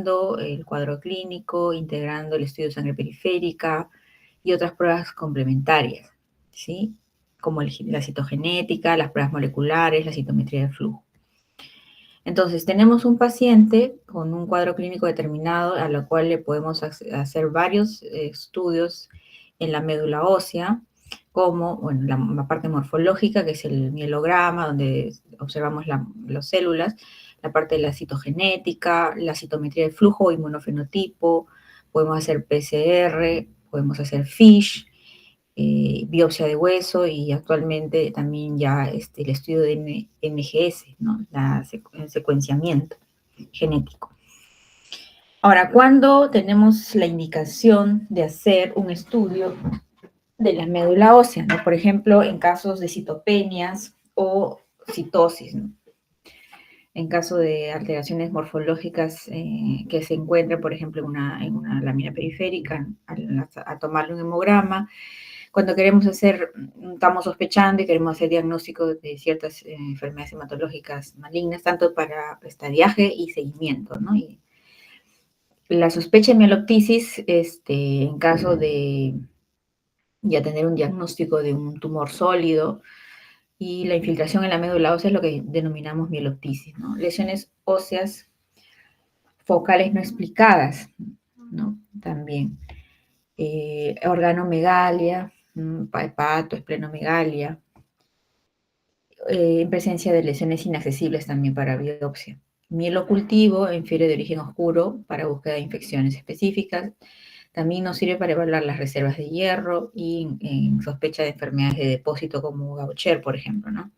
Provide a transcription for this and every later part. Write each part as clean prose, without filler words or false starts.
evaluando el cuadro clínico, integrando el estudio de sangre periférica y otras pruebas complementarias, ¿sí? Como la citogenética, las pruebas moleculares, la citometría de flujo. Entonces, tenemos un paciente con un cuadro clínico determinado a lo cual le podemos hacer varios estudios en la médula ósea, como bueno, la parte morfológica, que es el mielograma, donde observamos las células, la parte de la citogenética, la citometría de flujo, inmunofenotipo, podemos hacer PCR, podemos hacer FISH, biopsia de hueso y actualmente también ya el estudio de NGS, ¿no? El secuenciamiento genético. Ahora, ¿cuándo tenemos la indicación de hacer un estudio de la médula ósea, ¿no? Por ejemplo, en casos de citopenias o citosis, ¿no? En caso de alteraciones morfológicas que se encuentran, por ejemplo, en una lámina periférica, a tomarle un hemograma, cuando estamos sospechando y queremos hacer diagnóstico de ciertas enfermedades hematológicas malignas, tanto para estadiaje y seguimiento, ¿no? Y la sospecha de mieloptisis, en caso de ya tener un diagnóstico de un tumor sólido, y la infiltración en la médula ósea es lo que denominamos mieloptisis, ¿no? Lesiones óseas focales no explicadas, ¿no? También. Organomegalia, hepato, esplenomegalia, en presencia de lesiones inaccesibles también para biopsia. Mielocultivo en fiebre de origen oscuro para búsqueda de infecciones específicas. También nos sirve para evaluar las reservas de hierro y en sospecha de enfermedades de depósito como Gaucher, por ejemplo, ¿no?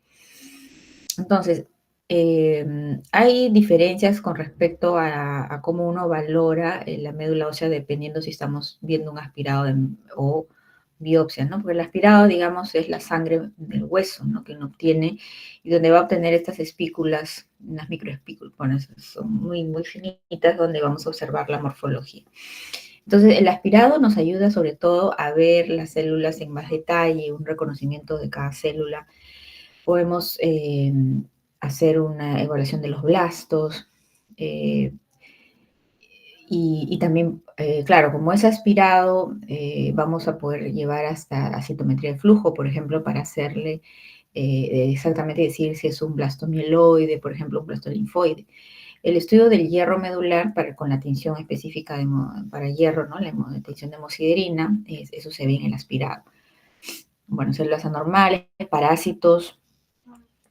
Entonces, hay diferencias con respecto a cómo uno valora la médula ósea dependiendo si estamos viendo un aspirado o biopsia, ¿no? Porque el aspirado, digamos, es la sangre del hueso, ¿no? Que uno obtiene y donde va a obtener estas espículas, unas microespículas, bueno, son muy, muy finitas, donde vamos a observar la morfología. Entonces, el aspirado nos ayuda sobre todo a ver las células en más detalle, un reconocimiento de cada célula. Podemos hacer una evaluación de los blastos y también, claro, como es aspirado, vamos a poder llevar hasta la citometría de flujo, por ejemplo, para hacerle exactamente decir si es un blastomieloide, por ejemplo, un blastolinfoide. El estudio del hierro medular con la tinción específica para hierro, ¿no? La tinción de hemosiderina, eso se ve en el aspirado. Bueno, células anormales, parásitos,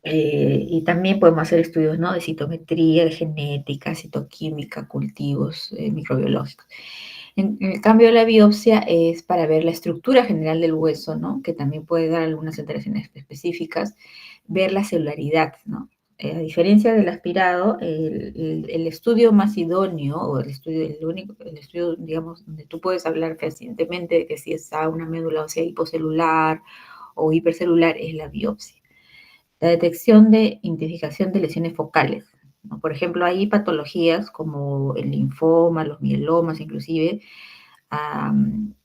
y también podemos hacer estudios, ¿no? De citometría, de genética, citoquímica, cultivos microbiológicos. En el cambio de la biopsia es para ver la estructura general del hueso, ¿no? Que también puede dar algunas alteraciones específicas, ver la celularidad, ¿no? A diferencia del aspirado, el estudio más idóneo, o el estudio, digamos, donde tú puedes hablar fehacientemente de que si está una médula ósea hipocelular o hipercelular, es la biopsia. La detección de identificación de lesiones focales, ¿no? Por ejemplo, hay patologías como el linfoma, los mielomas inclusive,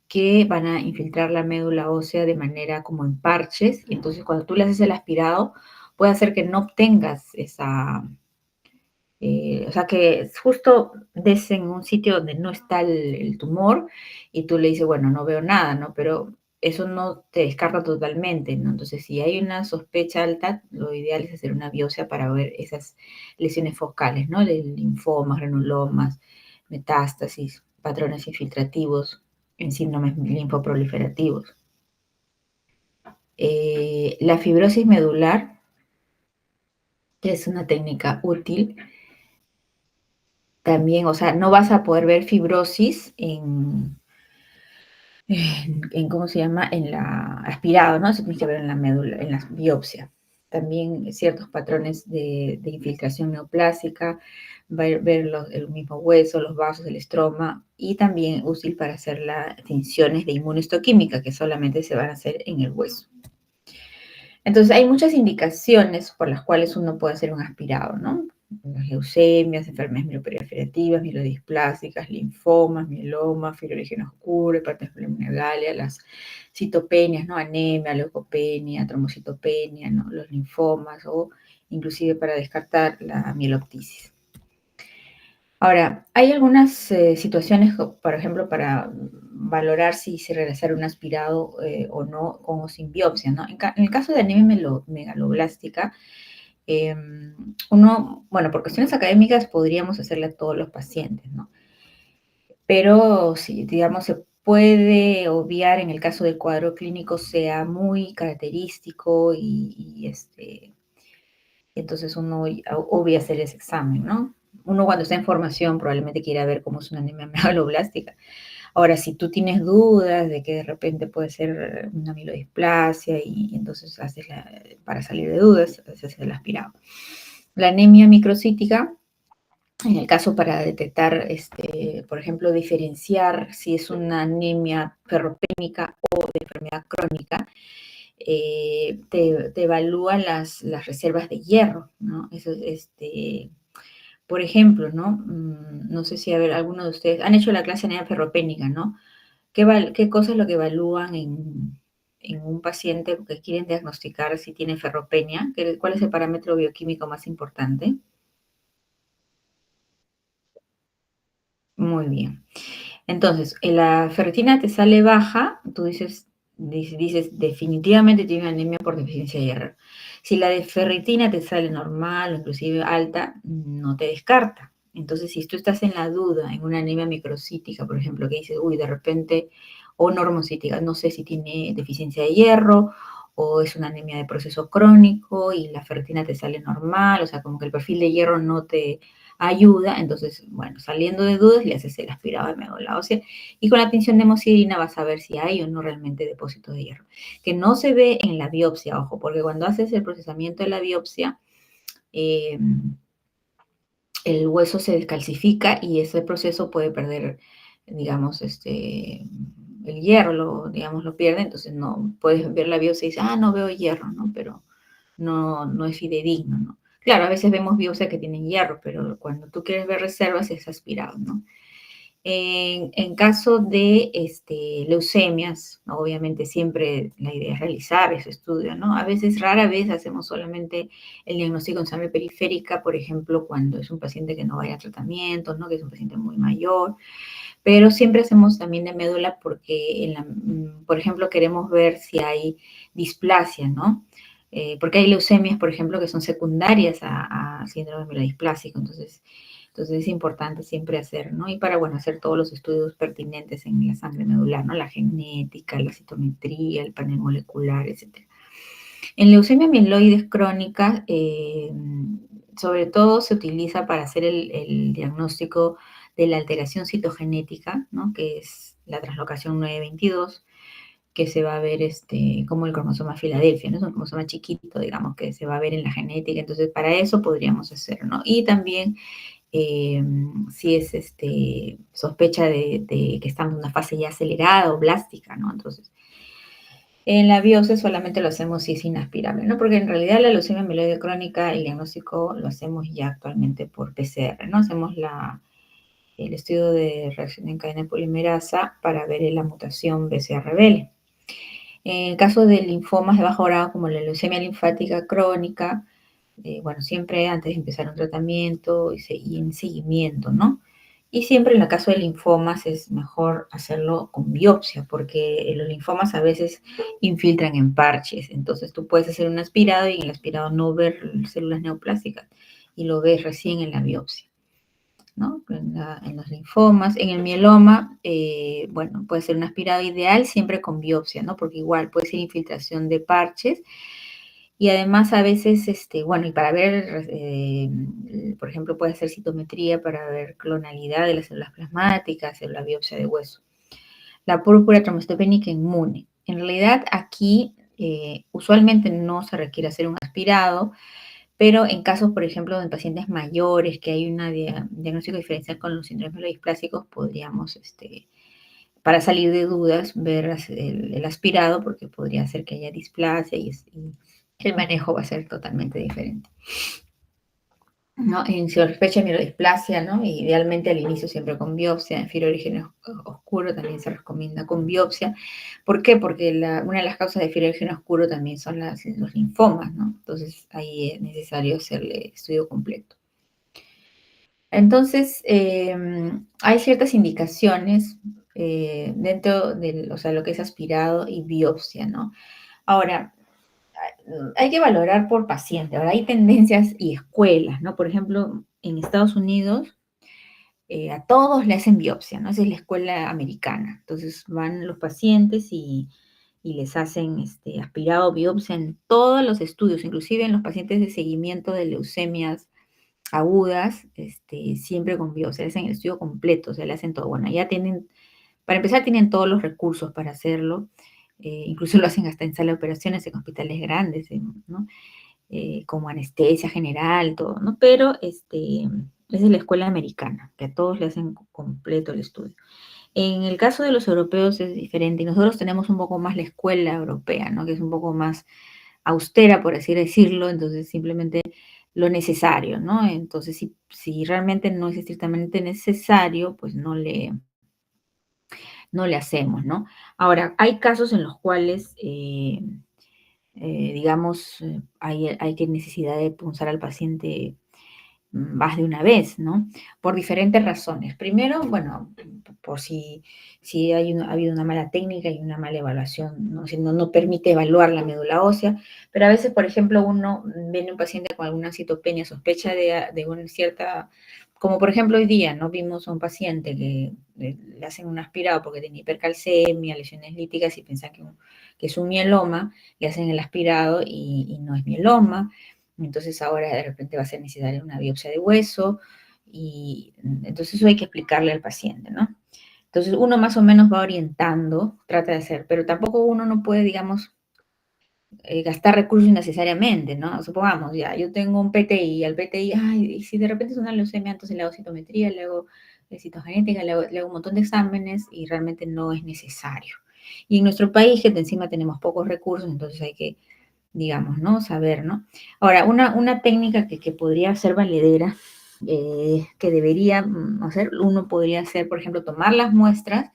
que van a infiltrar la médula ósea de manera como en parches, y entonces cuando tú le haces el aspirado, puede hacer que no obtengas esa, o sea, que justo des en un sitio donde no está el tumor y tú le dices, bueno, no veo nada, ¿no? Pero eso no te descarta totalmente, ¿no? Entonces, si hay una sospecha alta, lo ideal es hacer una biopsia para ver esas lesiones focales, ¿no? De linfomas, granulomas, metástasis, patrones infiltrativos en síndromes linfoproliferativos. La fibrosis medular, que es una técnica útil, también, o sea, no vas a poder ver fibrosis ¿cómo se llama? En la aspirado, ¿no? Eso tienes que ver en la médula, en la biopsia. También ciertos patrones de infiltración neoplásica, ver el mismo hueso, los vasos, el estroma, y también útil para hacer las tinciones de inmunohistoquímica, que solamente se van a hacer en el hueso. Entonces, hay muchas indicaciones por las cuales uno puede hacer un aspirado, ¿no? Las leucemias, enfermedades mieloproliferativas, mielodisplásicas, linfomas, mielomas, fiebre de origen oscuro, hepatosplenomegalia, las citopenias, ¿no? Anemia, leucopenia, trombocitopenia, ¿no? Los linfomas o inclusive para descartar la mieloptisis. Ahora, hay algunas situaciones, por ejemplo, para valorar si realizar un aspirado o no, con o sin biopsia, ¿no? En el caso de anemia megaloblástica, uno, bueno, por cuestiones académicas podríamos hacerle a todos los pacientes, ¿no? Pero si, digamos, se puede obviar en el caso del cuadro clínico sea muy característico entonces uno obvia hacer ese examen, ¿no? Uno cuando está en formación probablemente quiera ver cómo es una anemia megaloblástica. Ahora, si tú tienes dudas de que de repente puede ser una amiloidisplasia y entonces para salir de dudas, haces el aspirado. La anemia microcítica, en el caso para detectar, por ejemplo, diferenciar si es una anemia ferropénica o de enfermedad crónica, te evalúa las reservas de hierro, ¿no? Eso, por ejemplo, ¿no? No sé si, a ver, alguno de ustedes han hecho la clase de anemia ferropénica, ¿no? ¿Qué cosa es lo que evalúan en un paciente que quieren diagnosticar si tiene ferropenia? ¿Cuál es el parámetro bioquímico más importante? Muy bien. Entonces, la ferritina te sale baja, tú dices definitivamente tiene anemia por deficiencia de hierro. Si la de ferritina te sale normal o inclusive alta, no te descarta. Entonces, si tú estás en la duda en una anemia microcítica, por ejemplo, que dices, uy, de repente, o normocítica, no sé si tiene deficiencia de hierro o es una anemia de proceso crónico y la ferritina te sale normal, o sea, como que el perfil de hierro no te ayuda, entonces, bueno, saliendo de dudas, le haces el aspirado de médula ósea y con la tinción de hemocidina vas a ver si hay o no realmente depósitos de hierro, que no se ve en la biopsia, ojo, porque cuando haces el procesamiento de la biopsia, eh, el hueso se descalcifica y ese proceso puede perder, digamos, el hierro, digamos, lo pierde, entonces no puedes ver la biopsia y dices, no veo hierro, ¿no? Pero no es fidedigno, ¿no? Claro, a veces vemos biopsia que tienen hierro, pero cuando tú quieres ver reservas es aspirado, ¿no? En caso de leucemias, ¿no? Obviamente siempre la idea es realizar ese estudio, ¿no? A veces, rara vez hacemos solamente el diagnóstico en sangre periférica, por ejemplo, cuando es un paciente que no vaya a tratamiento, ¿no? Que es un paciente muy mayor, pero siempre hacemos también de médula porque, por ejemplo, queremos ver si hay displasia, ¿no? Porque hay leucemias, por ejemplo, que son secundarias a síndrome mielodisplásico, entonces es importante siempre hacer, ¿no? Y para, bueno, hacer todos los estudios pertinentes en la sangre medular, ¿no? La genética, la citometría, el panel molecular, etc. En leucemia mieloides crónicas, sobre todo se utiliza para hacer el diagnóstico de la alteración citogenética, ¿no? Que es la translocación 922, que se va a ver como el cromosoma Filadelfia, ¿no? Es un cromosoma chiquito, digamos, que se va a ver en la genética, entonces para eso podríamos hacer, ¿no? Y también si es sospecha de que estamos en una fase ya acelerada o blástica, ¿no? Entonces, en la biopsia solamente lo hacemos si es inaspirable, ¿no? Porque en realidad la leucemia mieloide crónica, el diagnóstico lo hacemos ya actualmente por PCR, ¿no? Hacemos el estudio de reacción en cadena de polimerasa para ver la mutación BCR-ABL. En el caso de linfomas de bajo grado, como la leucemia linfática crónica, bueno, siempre antes de empezar un tratamiento y en seguimiento, ¿no? Y siempre en el caso de linfomas es mejor hacerlo con biopsia, porque los linfomas a veces infiltran en parches. Entonces tú puedes hacer un aspirado y en el aspirado no ver células neoplásicas y lo ves recién en la biopsia, ¿no? En los linfomas, en el mieloma, bueno, puede ser un aspirado ideal siempre con biopsia, ¿no? Porque igual puede ser infiltración de parches y además a veces, bueno, y para ver, por ejemplo, puede hacer citometría para ver clonalidad de las células plasmáticas, hacer la biopsia de hueso. La púrpura trombocitopénica inmune. En realidad aquí usualmente no se requiere hacer un aspirado, pero en casos, por ejemplo, de pacientes mayores que hay un diagnóstico diferencial con los síndromes melodiplásicos, podríamos, para salir de dudas, ver el aspirado, porque podría ser que haya displasia y el manejo va a ser totalmente diferente, ¿no? En sospecha de mielodisplasia, ¿no? Idealmente al inicio siempre con biopsia, en fibra de origen oscuro también se recomienda con biopsia. ¿Por qué? Porque una de las causas de fibra de origen oscuro también son los linfomas, ¿no? Entonces ahí es necesario hacerle estudio completo. Entonces, hay ciertas indicaciones dentro de, o sea, lo que es aspirado y biopsia, ¿no? Ahora, hay que valorar por paciente. Ahora, hay tendencias y escuelas, ¿no? Por ejemplo, en Estados Unidos, a todos le hacen biopsia, ¿no? Esa es la escuela americana. Entonces, van los pacientes y les hacen aspirado biopsia en todos los estudios, inclusive en los pacientes de seguimiento de leucemias agudas, siempre con biopsia, le hacen el estudio completo, o sea, le hacen todo. Bueno, ya tienen, para empezar, tienen todos los recursos para hacerlo, incluso lo hacen hasta en sala de operaciones en hospitales grandes, ¿no? Como anestesia general, todo, ¿no? Pero es de la escuela americana, que a todos le hacen completo el estudio. En el caso de los europeos es diferente, y nosotros tenemos un poco más la escuela europea, ¿no? Que es un poco más austera, por así decirlo, entonces simplemente lo necesario, ¿no? Entonces, si realmente no es estrictamente necesario, pues no le hacemos, ¿no? Ahora, hay casos en los cuales, digamos, hay que necesidad de punzar al paciente más de una vez, ¿no? Por diferentes razones. Primero, bueno, por si ha habido una mala técnica y una mala evaluación, ¿no? Si no permite evaluar la médula ósea, pero a veces, por ejemplo, uno viene un paciente con alguna citopenia, sospecha de una cierta, como por ejemplo hoy día, ¿no? Vimos a un paciente que le hacen un aspirado porque tiene hipercalcemia, lesiones líticas y piensan que es un mieloma, le hacen el aspirado y no es mieloma. Entonces ahora de repente va a ser necesaria una biopsia de hueso y entonces eso hay que explicarle al paciente, ¿no? Entonces uno más o menos va orientando, trata de hacer, pero tampoco uno no puede, digamos, gastar recursos innecesariamente, ¿no? Supongamos, ya, yo tengo un PTI, al PTI, ay, y si de repente es una leucemia, entonces le hago citometría, le hago citogenética, le hago un montón de exámenes y realmente no es necesario. Y en nuestro país, que encima tenemos pocos recursos, entonces hay que, digamos, ¿no? Saber, ¿no? Ahora, una técnica que podría ser valedera, que debería hacer, uno podría hacer, por ejemplo, tomar las muestras,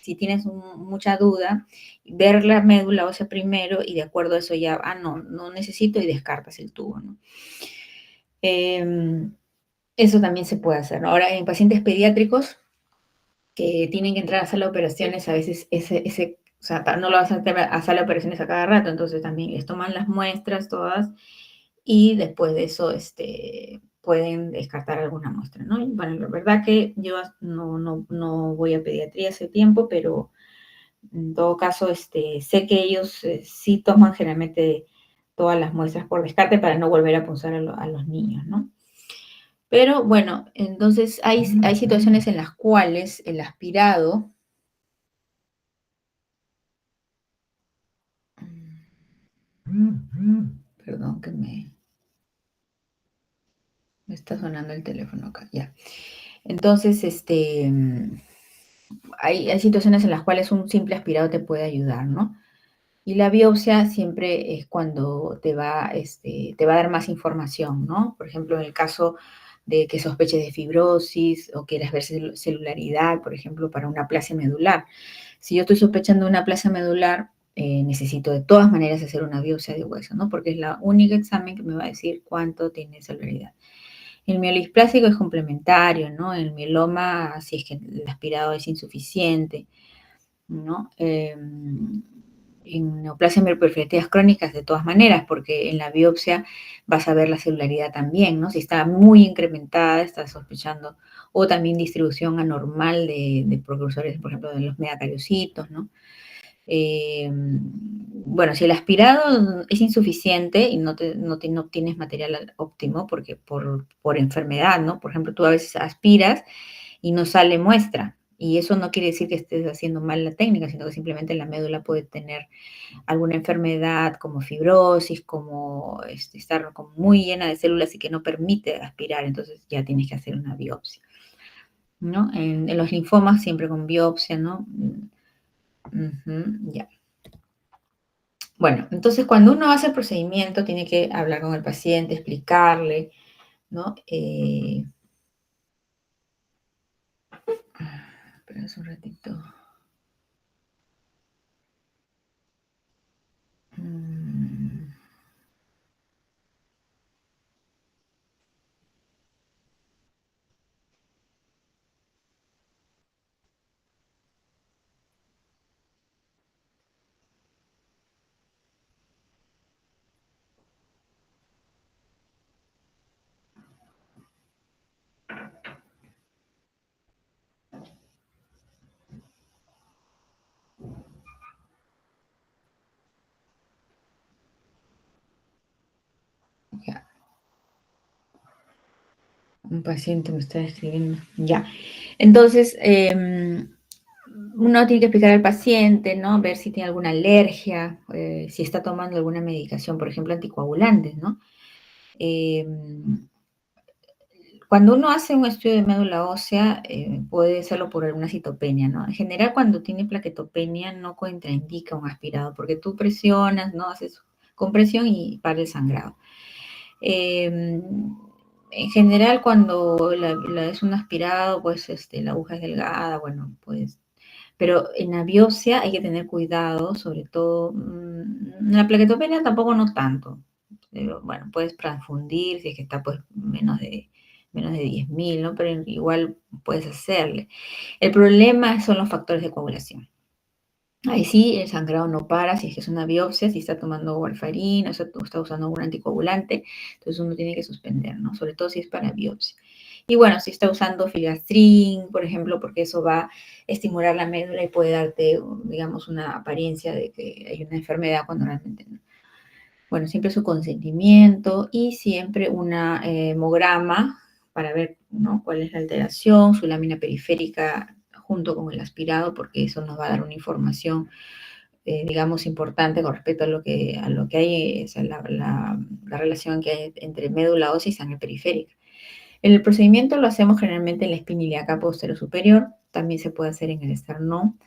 si tienes mucha duda, ver la médula ósea primero y de acuerdo a eso ya, no necesito y descartas el tubo, ¿no? Eso también se puede hacer, ¿no? Ahora, en pacientes pediátricos que tienen que entrar a sala de operaciones, a veces o sea, no lo vas a hacer a sala de operaciones a cada rato, entonces también les toman las muestras todas y después de eso pueden descartar alguna muestra, ¿no? Y bueno, la verdad que yo no voy a pediatría hace tiempo, pero en todo caso sé que ellos sí toman generalmente todas las muestras por descarte para no volver a punzar a los niños, ¿no? Pero bueno, entonces hay situaciones en las cuales el aspirado, perdón que me está sonando el teléfono acá, ya. Entonces, hay situaciones en las cuales un simple aspirado te puede ayudar, ¿no? Y la biopsia siempre es cuando te va a dar más información, ¿no? Por ejemplo, en el caso de que sospeches de fibrosis o quieras ver celularidad, por ejemplo, para una aplasia medular. Si yo estoy sospechando una aplasia medular, necesito de todas maneras hacer una biopsia de hueso, ¿no? Porque es la única examen que me va a decir cuánto tiene celularidad. El mielodisplásico es complementario, ¿no? El mieloma, si es que el aspirado es insuficiente, ¿no? En neoplasias mieloperiferias crónicas de todas maneras, porque en la biopsia vas a ver la celularidad también, ¿no? Si está muy incrementada, estás sospechando, o también distribución anormal de precursores, por ejemplo, de los megacariocitos, ¿no? Bueno, si el aspirado es insuficiente y no tienes material óptimo, porque por enfermedad, ¿no? Por ejemplo, tú a veces aspiras y no sale muestra. Y eso no quiere decir que estés haciendo mal la técnica, sino que simplemente la médula puede tener alguna enfermedad como fibrosis, como estar como muy llena de células y que no permite aspirar, entonces ya tienes que hacer una biopsia, ¿no? En los linfomas siempre con biopsia, ¿no? Ya. Bueno, entonces cuando uno hace el procedimiento tiene que hablar con el paciente, explicarle, ¿no? Espera un ratito. Mm. Ya, un paciente me está escribiendo. Ya. Entonces, uno tiene que explicar al paciente, ¿no? Ver si tiene alguna alergia, si está tomando alguna medicación, por ejemplo, anticoagulantes, ¿no? Em, Cuando uno hace un estudio de médula ósea, puede hacerlo por alguna citopenia, ¿no? En general, cuando tiene plaquetopenia, no contraindica un aspirado, porque tú presionas, ¿no? Haces compresión y para el sangrado. Eh, en general, cuando es un aspirado, pues la aguja es delgada, bueno, pues. Pero en la biopsia hay que tener cuidado, sobre todo, en la plaquetopenia tampoco no tanto. Pero, bueno, puedes transfundir si es que está pues menos de 10.000, ¿no? Pero igual puedes hacerle. El problema son los factores de coagulación. Ahí sí, el sangrado no para, si es que es una biopsia, si está tomando warfarina, o sea, está usando algún anticoagulante, entonces uno tiene que suspender, ¿no? Sobre todo si es para biopsia. Y bueno, si está usando filastrin, por ejemplo, porque eso va a estimular la médula y puede darte, digamos, una apariencia de que hay una enfermedad cuando realmente no. Bueno, siempre su consentimiento y siempre una hemograma para ver, ¿no? Cuál es la alteración, su lámina periférica junto con el aspirado, porque eso nos va a dar una información, digamos, importante con respecto a lo que hay, o sea, la relación que hay entre médula ósea y sangre periférica. El procedimiento lo hacemos generalmente en la espina ilíaca posterior superior, también se puede hacer en el esternón,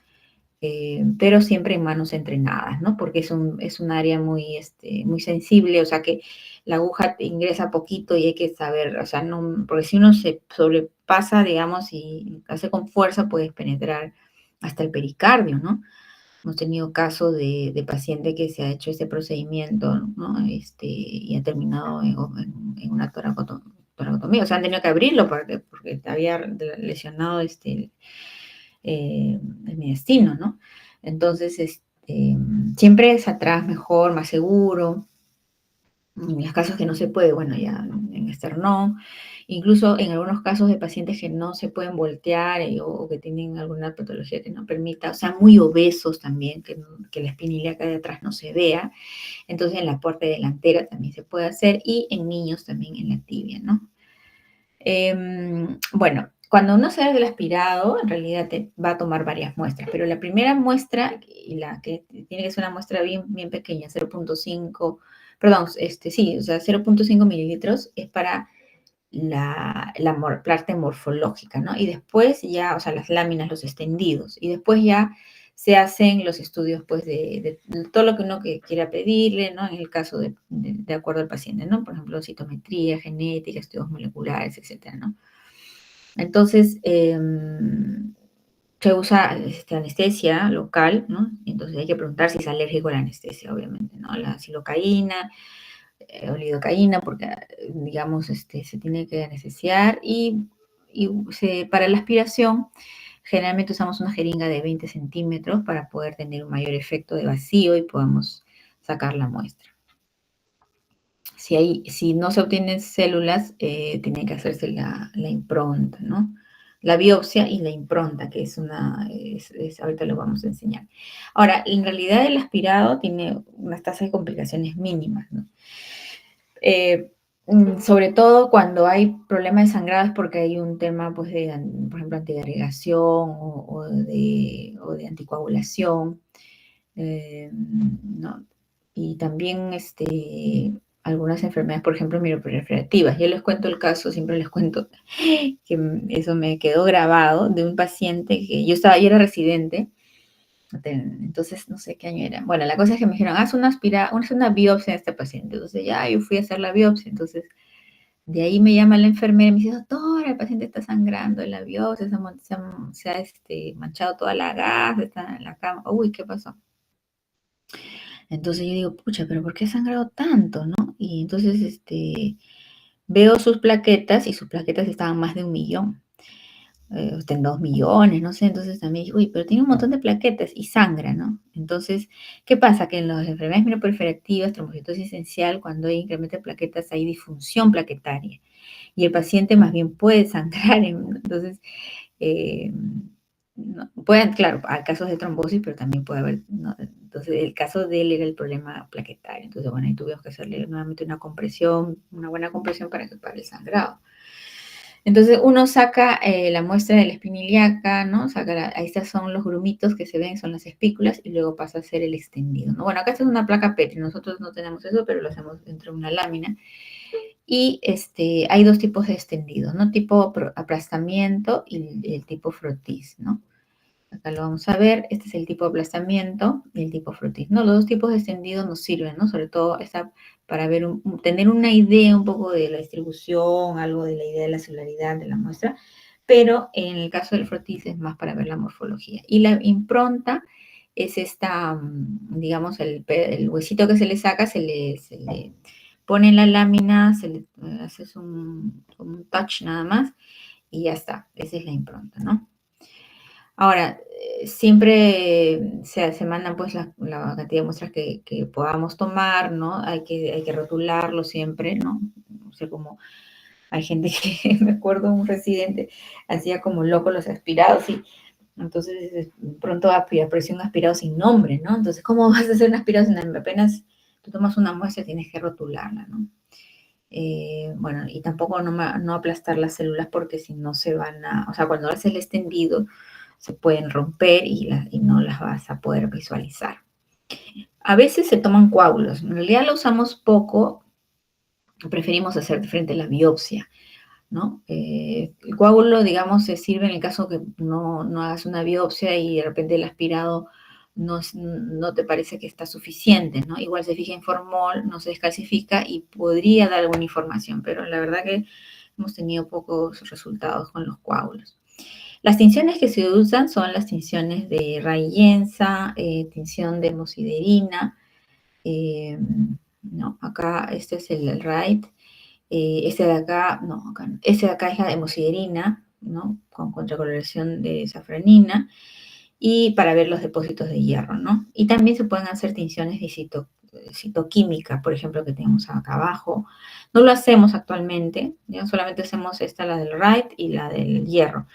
pero siempre en manos entrenadas, ¿no? Porque es un área muy sensible, o sea que la aguja ingresa poquito y hay que saber, o sea, no, porque si uno se sobrepasa, digamos, y hace con fuerza, puedes penetrar hasta el pericardio, ¿no? Hemos tenido casos de paciente que se ha hecho ese procedimiento, ¿no? Y ha terminado en una toracotomía, o sea, han tenido que abrirlo porque había lesionado el mediastino, ¿no? Entonces, siempre es atrás mejor, más seguro. En los casos que no se puede, bueno, ya en esternón, incluso en algunos casos de pacientes que no se pueden voltear o que tienen alguna patología que no permita, o sea, muy obesos también, que la espina ilíaca de atrás no se vea, entonces en la parte delantera también se puede hacer y en niños también en la tibia, ¿no? Bueno, cuando uno se hace el aspirado, en realidad te va a tomar varias muestras, pero la primera muestra, y la que tiene que ser una muestra bien, bien pequeña, 0.5, perdón, sí, o sea, 0.5 mililitros, es para la parte morfológica, ¿no? Y después ya, o sea, las láminas, los extendidos, y después ya se hacen los estudios, pues, de todo lo que uno quiera pedirle, ¿no? En el caso de acuerdo al paciente, ¿no? Por ejemplo, citometría, genética, estudios moleculares, etcétera, ¿no? Entonces, se usa anestesia local, ¿no? Entonces hay que preguntar si es alérgico a la anestesia, obviamente, ¿no? La silocaína, o lidocaína, porque, digamos, se tiene que anestesiar y para la aspiración, generalmente usamos una jeringa de 20 centímetros para poder tener un mayor efecto de vacío y podamos sacar la muestra. Si no se obtienen células, tiene que hacerse la impronta, ¿no? La biopsia y la impronta, que ahorita lo vamos a enseñar. Ahora, en realidad el aspirado tiene unas tasas de complicaciones mínimas, ¿no? Eh, Sobre todo cuando hay problemas de sangrado es porque hay un tema, pues, por ejemplo, antiagregación o de anticoagulación, ¿no? Y también algunas enfermedades, por ejemplo, miroproliferativas. Yo les cuento el caso, siempre les cuento que eso me quedó grabado de un paciente que yo era residente, entonces no sé qué año era. Bueno, la cosa es que me dijeron, haz una biopsia de este paciente. Entonces ya yo fui a hacer la biopsia, entonces de ahí me llama la enfermera y me dice, doctora, el paciente está sangrando en la biopsia, se ha manchado toda la gasa, está en la cama. Uy, ¿qué pasó? Entonces yo digo, pucha, pero ¿por qué ha sangrado tanto, no? Y entonces veo sus plaquetas y sus plaquetas estaban más de 1 millón, en 2 millones, no sé. Entonces también digo, uy, pero tiene un montón de plaquetas y sangra, ¿no? Entonces, ¿qué pasa? Que en las enfermedades miroproliferativas, trombocitosis esencial, cuando hay incremento de plaquetas, hay disfunción plaquetaria y el paciente más bien puede sangrar. Entonces, eh, No, pueden, claro, hay casos de trombosis, pero también puede haber, ¿no? Entonces, el caso de él era el problema plaquetario. Entonces, bueno, ahí tuvimos que hacerle nuevamente una compresión, una buena compresión para que pare el sangrado. Entonces, uno saca la muestra de la espina ilíaca, ¿no? Ahí estos son los grumitos que se ven, son las espículas, y luego pasa a ser el extendido, ¿no? Bueno, acá esta es una placa Petri, nosotros no tenemos eso, pero lo hacemos dentro de una lámina. Y hay dos tipos de extendidos, ¿no? Tipo aplastamiento y el tipo frotis, ¿no? Acá lo vamos a ver, este es el tipo de aplastamiento y el tipo frotis, ¿no? Los dos tipos de extendido nos sirven, ¿no? Sobre todo para ver tener una idea un poco de la distribución, algo de la idea de la celularidad de la muestra, pero en el caso del frotis es más para ver la morfología. Y la impronta es esta, digamos, el huesito que se le saca, se le pone en la lámina, se le hace un touch nada más y ya está, esa es la impronta, ¿no? Ahora, siempre se mandan pues la cantidad de muestras que podamos tomar, ¿no? Hay que rotularlo siempre, ¿no? O sea, como hay gente que, me acuerdo, un residente hacía como loco los aspirados y entonces pronto apareció un aspirado sin nombre, ¿no? Entonces, ¿cómo vas a hacer un aspirado sin nombre? Apenas tú tomas una muestra tienes que rotularla, ¿no? Bueno, y tampoco no aplastar las células porque si no se van a, o sea, cuando haces el extendido se pueden romper y no las vas a poder visualizar. A veces se toman coágulos, en realidad lo usamos poco, preferimos hacer frente a la biopsia, ¿no? El coágulo, digamos, se sirve en el caso que no hagas una biopsia y de repente el aspirado no te parece que está suficiente, ¿no? Igual se fija en formol, no se descalcifica y podría dar alguna información, pero la verdad que hemos tenido pocos resultados con los coágulos. Las tinciones que se usan son las tinciones de Rayensa, tinción de hemosiderina, no, acá este es el RAID, este de acá, no, acá no. Este de acá es la hemosiderina, ¿no? Con contracoloración de safranina y para ver los depósitos de hierro, ¿no? Y también se pueden hacer tinciones de citoquímica, por ejemplo, que tenemos acá abajo. No lo hacemos actualmente, ya solamente hacemos esta, la del RAID y la del hierro.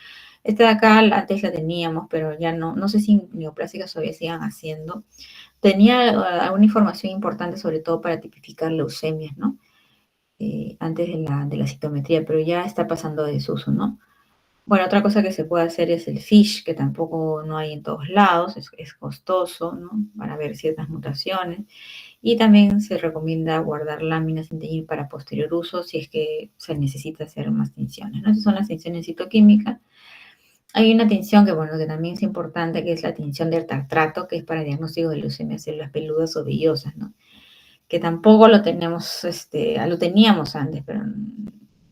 Esta de acá antes la teníamos, pero ya no sé si neoplásicas todavía sigan haciendo. Tenía alguna información importante, sobre todo para tipificar leucemias, ¿no? Antes de la citometría, pero ya está pasando de desuso, ¿no? Bueno, otra cosa que se puede hacer es el FISH, que tampoco no hay en todos lados, es costoso, ¿no? Para ver ciertas mutaciones. Y también se recomienda guardar láminas sin teñir para posterior uso si es que se necesita hacer más tinciones, ¿no? Esas son las tinciones citoquímicas. Hay una tinción que, bueno, que también es importante, que es la tinción del tartrato, que es para diagnóstico de leucemias células peludas o vellosas, ¿no? Que tampoco lo tenemos, lo teníamos antes, pero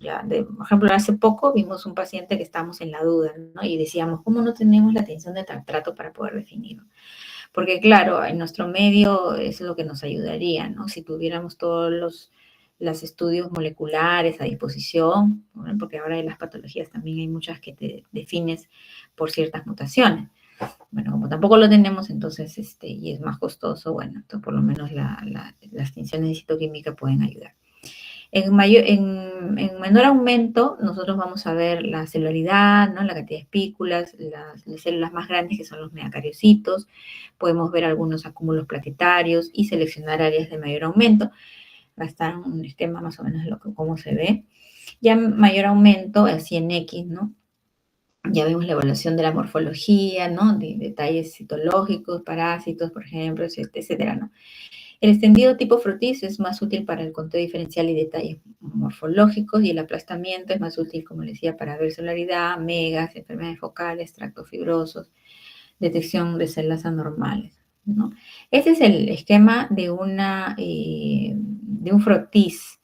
ya, por ejemplo, hace poco vimos un paciente que estábamos en la duda, ¿no? Y decíamos, ¿cómo no tenemos la tinción de tartrato para poder definirlo? Porque claro, en nuestro medio es lo que nos ayudaría, ¿no? Si tuviéramos todos los estudios moleculares a disposición, ¿no? Porque ahora en las patologías también hay muchas que te defines por ciertas mutaciones. Bueno, como tampoco lo tenemos, entonces, y es más costoso, bueno, entonces por lo menos las tinciones de citoquímica pueden ayudar. En menor aumento, nosotros vamos a ver la celularidad, ¿no? La cantidad de espículas, las células más grandes que son los megacariocitos, podemos ver algunos acúmulos plaquetarios y seleccionar áreas de mayor aumento. Va a estar un esquema más o menos de cómo se ve. Ya mayor aumento, así en X, ¿no? Ya vemos la evaluación de la morfología, ¿no? De detalles citológicos, parásitos, por ejemplo, etcétera, ¿no? El extendido tipo frotis es más útil para el conteo diferencial y detalles morfológicos y el aplastamiento es más útil, como les decía, para ver celularidad, megas, enfermedades focales, tractos fibrosos, detección de células anormales, ¿no? Este es el esquema de un frotis,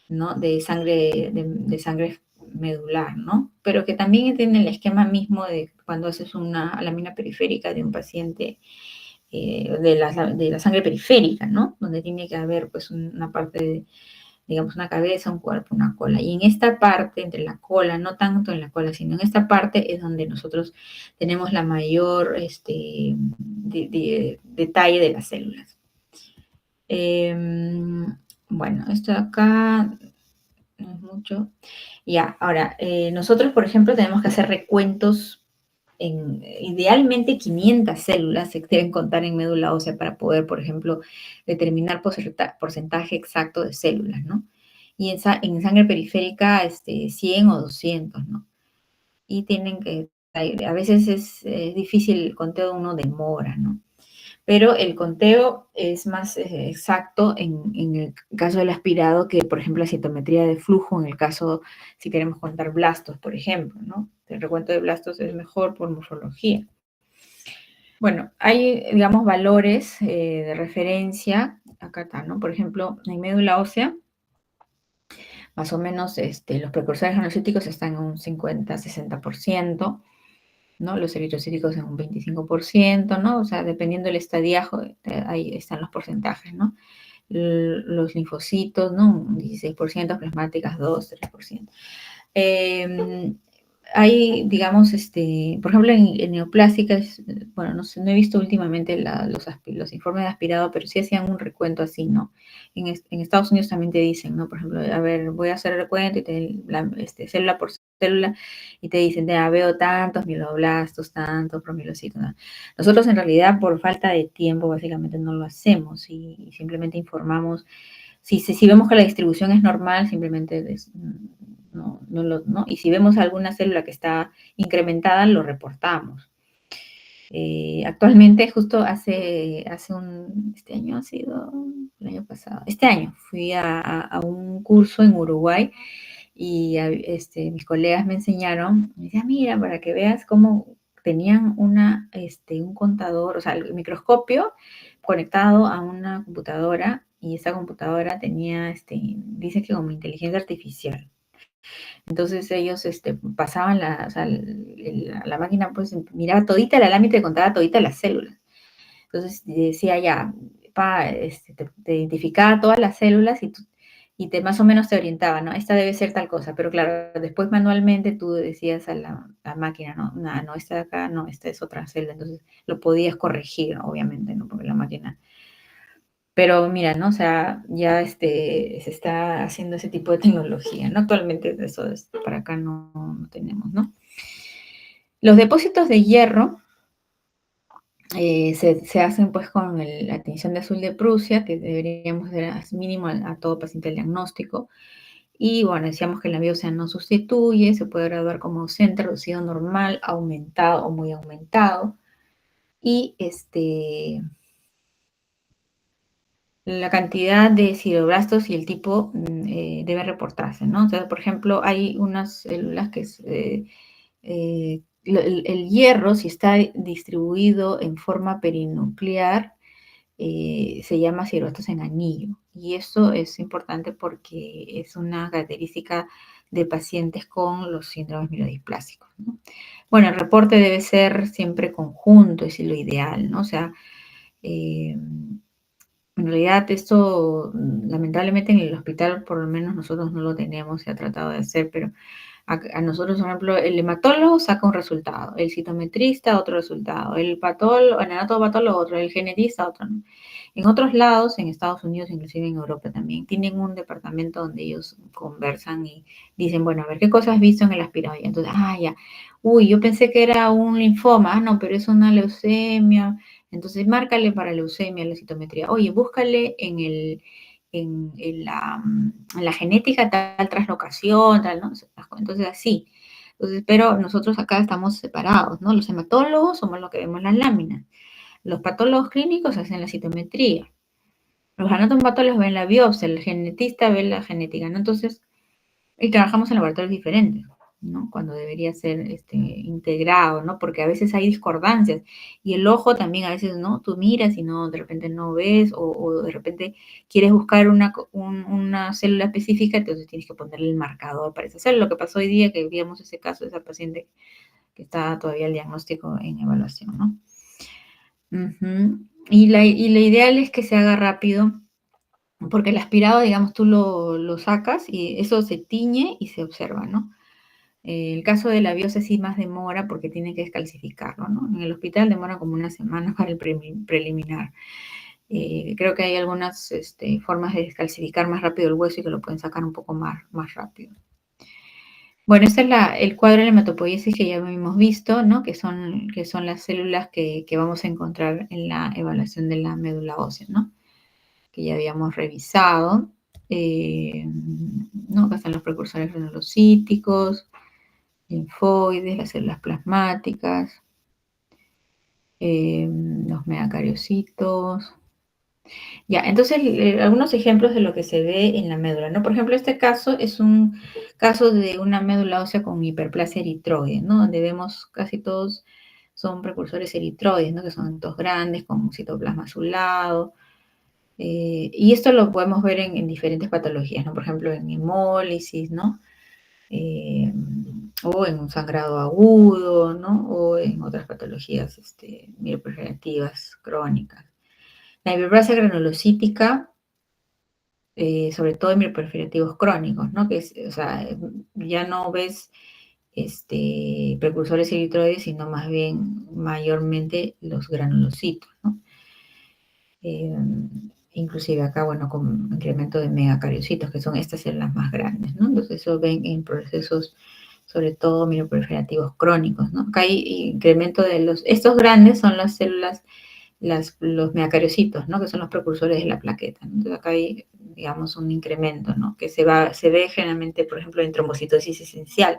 ¿no? De sangre medular, ¿no? Pero que también tiene el esquema mismo de cuando haces una lámina periférica de un paciente de la sangre periférica, ¿no? Donde tiene que haber pues una parte de, digamos, una cabeza, un cuerpo, una cola. Y en esta parte, entre la cola, no tanto en la cola, sino en esta parte es donde nosotros tenemos la mayor detalle de las células. Bueno, esto de acá no es mucho. Ya, ahora, nosotros, por ejemplo, tenemos que hacer recuentos idealmente 500 células se deben contar en médula ósea para poder, por ejemplo, determinar porcentaje exacto de células, ¿no? Y en sangre periférica, 100 o 200, ¿no? Y tienen que, a veces es difícil el conteo, uno demora, ¿no? Pero el conteo es más exacto en el caso del aspirado que, por ejemplo, la citometría de flujo, en el caso, si queremos contar blastos, por ejemplo, ¿no? El recuento de blastos es mejor por morfología. Bueno, hay, digamos, valores de referencia, acá está, ¿no? Por ejemplo, en médula ósea, más o menos los precursores genocíticos están en un 50-60%, ¿no? Los eritrocíticos en un 25%, ¿no? O sea, dependiendo del estadiaje, ahí están los porcentajes, ¿no? Los linfocitos, ¿no? Un 16%, plasmáticas 2-3%. Hay, digamos, por ejemplo, en neoplásicas, bueno, no sé, no he visto últimamente los informes de aspirado, pero sí hacían un recuento así, ¿no? En Estados Unidos también te dicen, ¿no? Por ejemplo, a ver, voy a hacer el recuento y célula por célula, y te dicen, ya veo tantos mieloblastos, tantos promilocitos, ¿no? Nosotros en realidad, por falta de tiempo, básicamente no lo hacemos y simplemente informamos. Si vemos que la distribución es normal, simplemente no. Y si vemos alguna célula que está incrementada, lo reportamos. Actualmente, justo este año ha sido, el año pasado, este año fui a un curso en Uruguay y mis colegas me enseñaron, me decían, mira, para que veas cómo tenían un contador, o sea, el microscopio conectado a una computadora y esa computadora tenía, dice que como inteligencia artificial. Entonces ellos pasaban o sea, la máquina, pues miraba todita la lámina y contaba todita las células. Entonces decía ya, te identificaba todas las células y más o menos te orientaba, ¿no? Esta debe ser tal cosa, pero claro, después manualmente tú decías a la máquina, ¿no? No, esta de acá, no, esta es otra célula, entonces lo podías corregir, obviamente, ¿no? Porque la máquina... Pero mira, ¿no? O sea, ya se está haciendo ese tipo de tecnología, ¿no? Actualmente eso para acá no tenemos, ¿no? Los depósitos de hierro se hacen pues con la tinción de azul de Prusia, que deberíamos dar mínimo a todo paciente el diagnóstico. Y bueno, decíamos que la biopsia no sustituye, se puede graduar como ausente, reducido, normal, aumentado o muy aumentado. Y la cantidad de sideroblastos y el tipo debe reportarse, ¿no? O sea, por ejemplo, hay unas células que el hierro, si está distribuido en forma perinuclear, se llama sideroblastos en anillo. Y eso es importante porque es una característica de pacientes con los síndromes mielodisplásicos, ¿no? Bueno, el reporte debe ser siempre conjunto, es lo ideal, ¿no? O sea, en realidad esto, lamentablemente en el hospital por lo menos nosotros no lo tenemos, se ha tratado de hacer, pero a nosotros, por ejemplo, el hematólogo saca un resultado, el citometrista otro resultado, el patólogo, el neonatopatólogo otro, el genetista otro, ¿no? En otros lados, en Estados Unidos, inclusive en Europa también, tienen un departamento donde ellos conversan y dicen, bueno, a ver, ¿qué cosas has visto en el aspirado? Y entonces, ya, uy, yo pensé que era un linfoma, no, pero es una leucemia. Entonces, márcale para leucemia la citometría. Oye, búscale en la genética tal translocación, tal, ¿no? Entonces, así. Entonces, pero nosotros acá estamos separados, ¿no? Los hematólogos somos los que vemos las láminas. Los patólogos clínicos hacen la citometría. Los anatomopatólogos ven la biopsia, el genetista ve la genética, ¿no? Entonces, y trabajamos en laboratorios diferentes, ¿no? Cuando debería ser integrado, ¿no? Porque a veces hay discordancias y el ojo también a veces, ¿no? Tú miras y no, de repente no ves o de repente quieres buscar una célula específica, entonces tienes que ponerle el marcador para esa célula. Lo que pasó hoy día que vimos ese caso de esa paciente que está todavía el diagnóstico en evaluación, ¿no? Y la ideal es que se haga rápido, porque el aspirado, digamos, tú lo sacas y eso se tiñe y se observa, ¿no? El caso de la biopsia sí más demora porque tiene que descalcificarlo, ¿no? En el hospital demora como una semana para el preliminar. Creo que hay algunas formas de descalcificar más rápido el hueso y que lo pueden sacar un poco más rápido. Bueno, este es el cuadro de la hematopoiesis que ya hemos visto, ¿no? Que son las células que vamos a encontrar en la evaluación de la médula ósea, ¿no? Que ya habíamos revisado. ¿No? Acá están los precursores granulocíticos, linfoides, las células plasmáticas, los megacariocitos. Ya, entonces algunos ejemplos de lo que se ve en la médula, ¿no? Por ejemplo, este caso es un caso de una médula ósea con hiperplasia eritroide, ¿no? Donde vemos casi todos son precursores eritroides, ¿no? Que son entos grandes con citoplasma azulado. Y esto lo podemos ver en diferentes patologías, ¿no? Por ejemplo, en hemólisis, ¿no? Eh, o en un sangrado agudo, ¿no? O en otras patologías mieloproliferativas crónicas. La hiperplasia granulocítica, sobre todo en mieloproliferativos crónicos, ¿no? Que es, o sea, ya no ves precursores eritroides, sino más bien mayormente los granulocitos, ¿no? Inclusive acá, bueno, con incremento de megacariocitos, que son estas células más grandes, ¿no? Entonces eso ven en procesos, sobre todo mieloproliferativos crónicos, ¿no? Acá hay incremento de estos grandes son las células, los megacariocitos, ¿no? Que son los precursores de la plaqueta, ¿no? Entonces acá hay, digamos, un incremento, ¿no? Que se ve generalmente, por ejemplo, en trombocitosis esencial.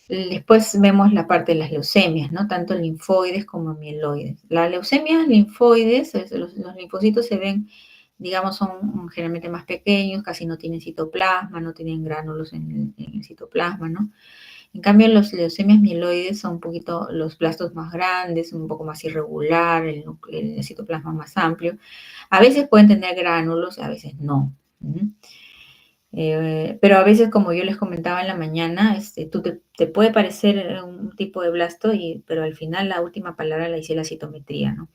Después vemos la parte de las leucemias, ¿no? Tanto linfoides como mieloides. Las leucemias linfoides, los linfocitos se ven, digamos, son generalmente más pequeños, casi no tienen citoplasma, no tienen gránulos en el citoplasma, ¿no? En cambio, los leucemias mieloides son un poquito los blastos más grandes, un poco más irregular, el citoplasma más amplio. A veces pueden tener gránulos, a veces no. Pero a veces, como yo les comentaba en la mañana, tú te puede parecer un tipo de blasto, pero al final la última palabra la dice la citometría, ¿no?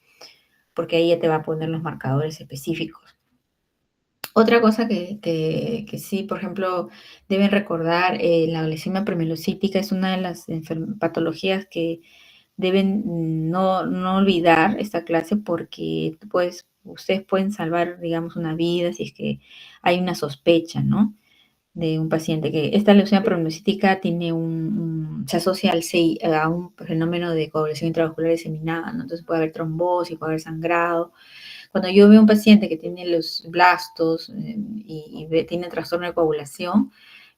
Porque ahí ya te va a poner los marcadores específicos. Otra cosa que sí, por ejemplo, deben recordar, la leucemia premelocítica es una de las patologías que deben no olvidar esta clase porque pues, ustedes pueden salvar, digamos, una vida si es que hay una sospecha, ¿no? De un paciente que esta leucemia premelocítica tiene se asocia a un fenómeno de coagulación intravascular diseminada, ¿no? Entonces puede haber trombosis, puede haber sangrado. Cuando yo veo un paciente que tiene los blastos tiene trastorno de coagulación,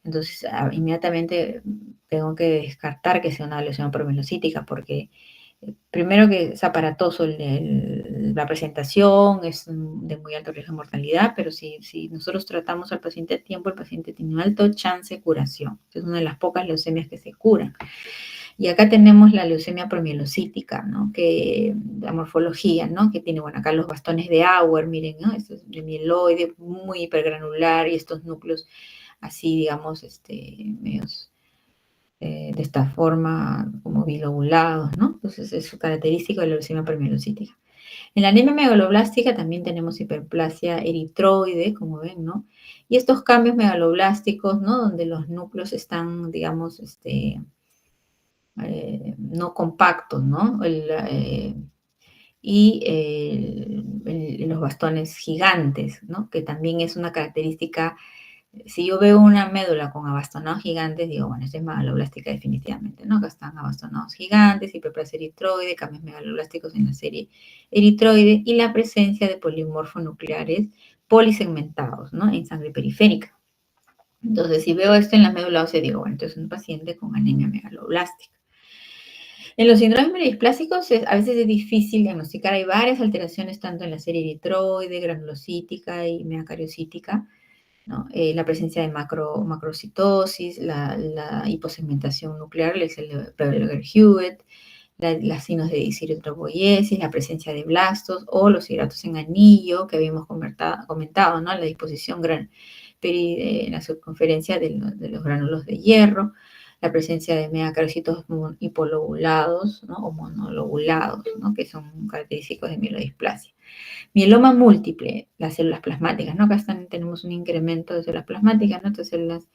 entonces inmediatamente tengo que descartar que sea una leucemia premelocítica porque primero que es aparatoso la presentación, es de muy alto riesgo de mortalidad, pero si nosotros tratamos al paciente a tiempo, el paciente tiene un alto chance de curación. Es una de las pocas leucemias que se curan. Y acá tenemos la leucemia promielocítica, ¿no? Que la morfología, ¿no? Que tiene, bueno, acá los bastones de Auer, miren, ¿no? Esto es de mieloide, muy hipergranular, y estos núcleos así, digamos, medios de esta forma como bilobulados, ¿no? Entonces es característico de la leucemia premelocítica. En la anemia megaloblástica también tenemos hiperplasia eritroide, como ven, ¿no? Y estos cambios megaloblásticos, ¿no? Donde los núcleos están, digamos, no compactos, ¿no? Los bastones gigantes, ¿no? Que también es una característica. Si yo veo una médula con abastonados gigantes, digo, bueno, esto es megaloblástica definitivamente, ¿no? Acá están abastonados gigantes, hiperplasia eritroide, cambios megaloblásticos en la serie eritroide y la presencia de polimorfonucleares polisegmentados, ¿no? En sangre periférica. Entonces, si veo esto en la médula ósea, digo, bueno, entonces es un paciente con anemia megaloblástica. En los síndromes melodisplásicos a veces es difícil diagnosticar. Hay varias alteraciones tanto en la serie eritroide, granulocítica y megacariocítica, ¿no? La presencia de macrocitosis, la hiposegmentación nuclear, el Preveler-Hewitt, la sinosdediciriotropoiesis, la presencia de blastos o los hidratos en anillo que habíamos comentado, ¿no? La disposición en la circunferencia de los gránulos de hierro, la presencia de megacarocitos hipolobulados, ¿no? O monolobulados, ¿no? Que son característicos de mielodisplasia. Mieloma múltiple, las células plasmáticas, ¿no? Acá tenemos un incremento de células plasmáticas, ¿no? Estas células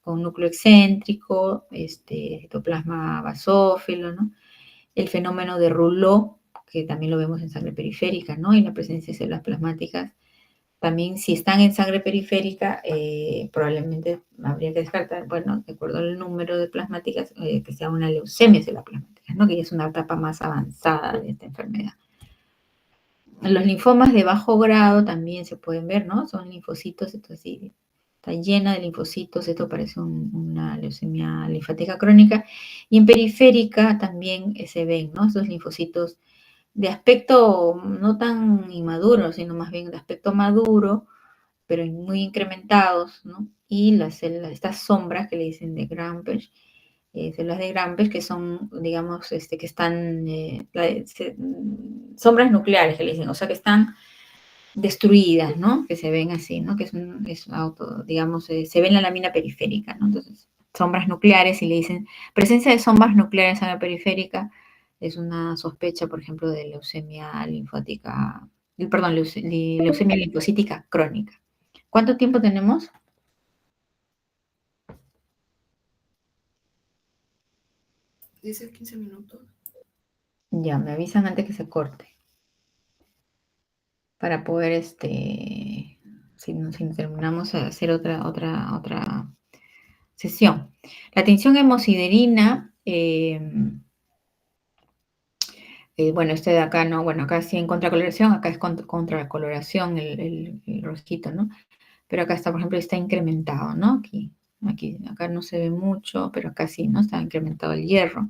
con núcleo excéntrico, citoplasma basófilo, ¿no? El fenómeno de Rouleau, que también lo vemos en sangre periférica, ¿no? Y la presencia de células plasmáticas También si están en sangre periférica, probablemente habría que descartar, bueno, de acuerdo al número de plasmáticas, que sea una leucemia celoplasmática, ¿no? Que ya es una etapa más avanzada de esta enfermedad. Los linfomas de bajo grado también se pueden ver, ¿no? Son linfocitos, esto así, está llena de linfocitos, esto parece una leucemia linfática crónica. Y en periférica también se ven, ¿no? Estos linfocitos de aspecto no tan inmaduro, sino más bien de aspecto maduro, pero muy incrementados, ¿no? Y las células, estas sombras que le dicen de Grampech, células de Grampech, que son, digamos, que están, sombras nucleares que le dicen, o sea, que están destruidas, ¿no? Que se ven así, ¿no? Que es auto, digamos, se ve en la lámina periférica, ¿no? Entonces, sombras nucleares, y le dicen, presencia de sombras nucleares en la periférica, es una sospecha, por ejemplo, de leucemia linfática, perdón, leucemia linfocítica crónica. ¿Cuánto tiempo tenemos? 10 a 15 minutos. Ya, me avisan antes que se corte. Para poder, si terminamos, hacer otra sesión. La tensión hemosiderina, bueno, este de acá no, bueno, acá sí en contracoloración, acá es contracoloración el rojito, ¿no? Pero acá está, por ejemplo, está incrementado, ¿no? Acá no se ve mucho, pero acá sí, ¿no? Está incrementado el hierro.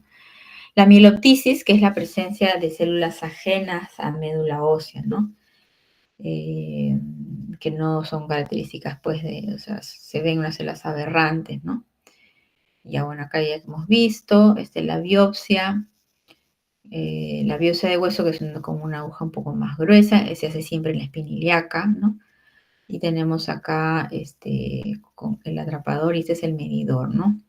La mieloptisis, que es la presencia de células ajenas a médula ósea, ¿no? Que no son características, pues, o sea, se ven unas células aberrantes, ¿no? Ya, bueno, acá ya hemos visto, la biopsia de hueso, que es como una aguja un poco más gruesa, se hace siempre en la espina ilíaca, ¿no? Y tenemos acá con el atrapador, y este es el medidor, ¿no?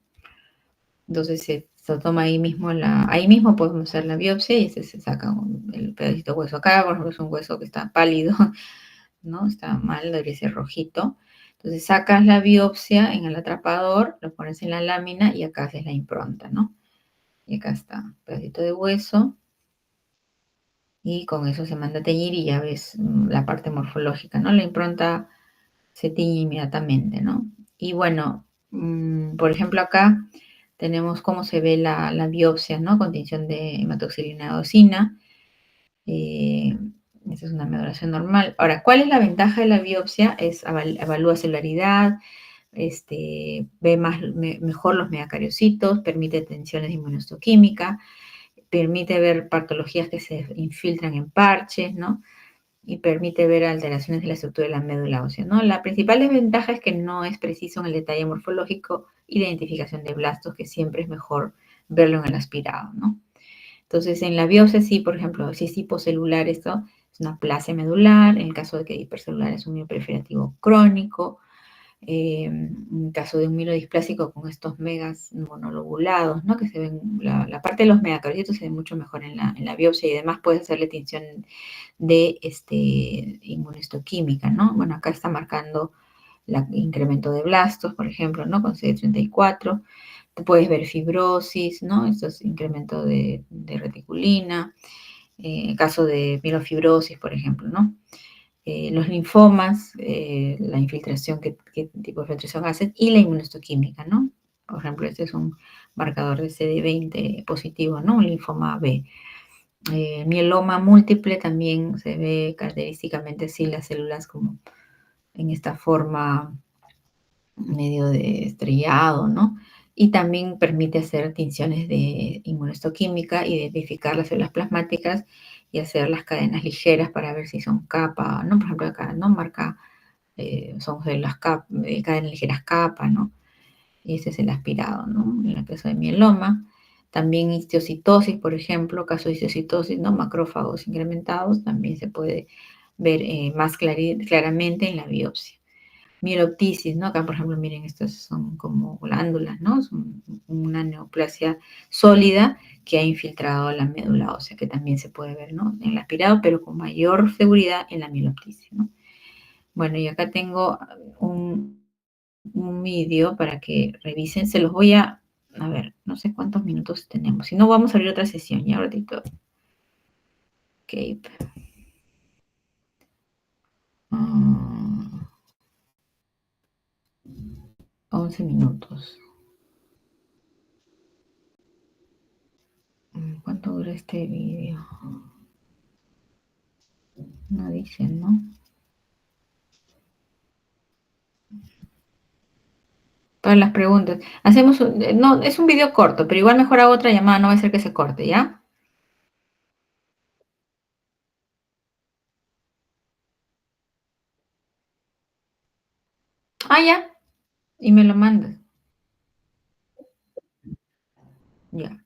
Entonces se toma ahí mismo podemos hacer la biopsia, y se saca el pedacito de hueso. Acá, por ejemplo, es un hueso que está pálido, ¿no? Está mal, debería ser rojito. Entonces sacas la biopsia en el atrapador, lo pones en la lámina y acá haces la impronta, ¿no? Y acá está, un pedacito de hueso. Y con eso se manda a teñir y ya ves la parte morfológica, ¿no? La impronta se tiñe inmediatamente, ¿no? Y bueno, por ejemplo, acá tenemos cómo se ve la biopsia, ¿no? Con tinción de hematoxilina eosina. Esta es una medulación normal. Ahora, ¿cuál es la ventaja de la biopsia? Evalúa celularidad, ve mejor los megacariocitos, permite tensiones de inmunohistoquímica, permite ver patologías que se infiltran en parches, ¿no? Y permite ver alteraciones de la estructura de la médula ósea, ¿no? La principal desventaja es que no es preciso en el detalle morfológico y la identificación de blastos, que siempre es mejor verlo en el aspirado, ¿no? Entonces, en la biopsia, sí, por ejemplo, si es hipocelular, esto es una plasia medular. En el caso de que hipercelular, es un mioproliferativo crónico. En caso de un mielodisplásico, con estos megas monolobulados, ¿no? Que se ven, la parte de los megacariotos se ve mucho mejor en la biopsia, y además puedes hacerle tinción de inmunohistoquímica, ¿no? Bueno, acá está marcando el incremento de blastos, por ejemplo, ¿no? Con CD34. Puedes ver fibrosis, ¿no? Esto es incremento de reticulina. Caso de mielofibrosis, por ejemplo, ¿no? Los linfomas, la infiltración, qué tipo de filtración hacen, y la inmunohistoquímica, ¿no? Por ejemplo, este es un marcador de CD20 positivo, ¿no? Un linfoma B. Mieloma múltiple también se ve característicamente así, las células como en esta forma medio de estrellado, ¿no? Y también permite hacer tinciones de inmunohistoquímica, identificar las células plasmáticas y hacer las cadenas ligeras para ver si son capa, ¿no? Por ejemplo, acá, ¿no? Marca, son células cadenas ligeras capa, ¿no? Y ese es el aspirado, ¿no? En el caso de mieloma. También histiocytosis, por ejemplo, caso de histiocytosis, ¿no? Macrófagos incrementados, también se puede ver más claramente en la biopsia. Mieloptisis, ¿no? Acá, por ejemplo, miren, estas son como glándulas, ¿no? Son una neoplasia sólida que ha infiltrado la médula ósea, que también se puede ver, ¿no? En el aspirado, pero con mayor seguridad en la mieloptisis, ¿no? Bueno, y acá tengo un vídeo para que revisen. Se los voy a ver, no sé cuántos minutos tenemos. Si no, vamos a abrir otra sesión, ya, ratito. Ok. 11 minutos. ¿Cuánto dura este vídeo? No dicen, ¿no? Todas las preguntas. Hacemos no, es un video corto, pero igual mejor hago otra llamada, no va a ser que se corte, ¿ya? Ah, ya. Y me lo mandas. Ya.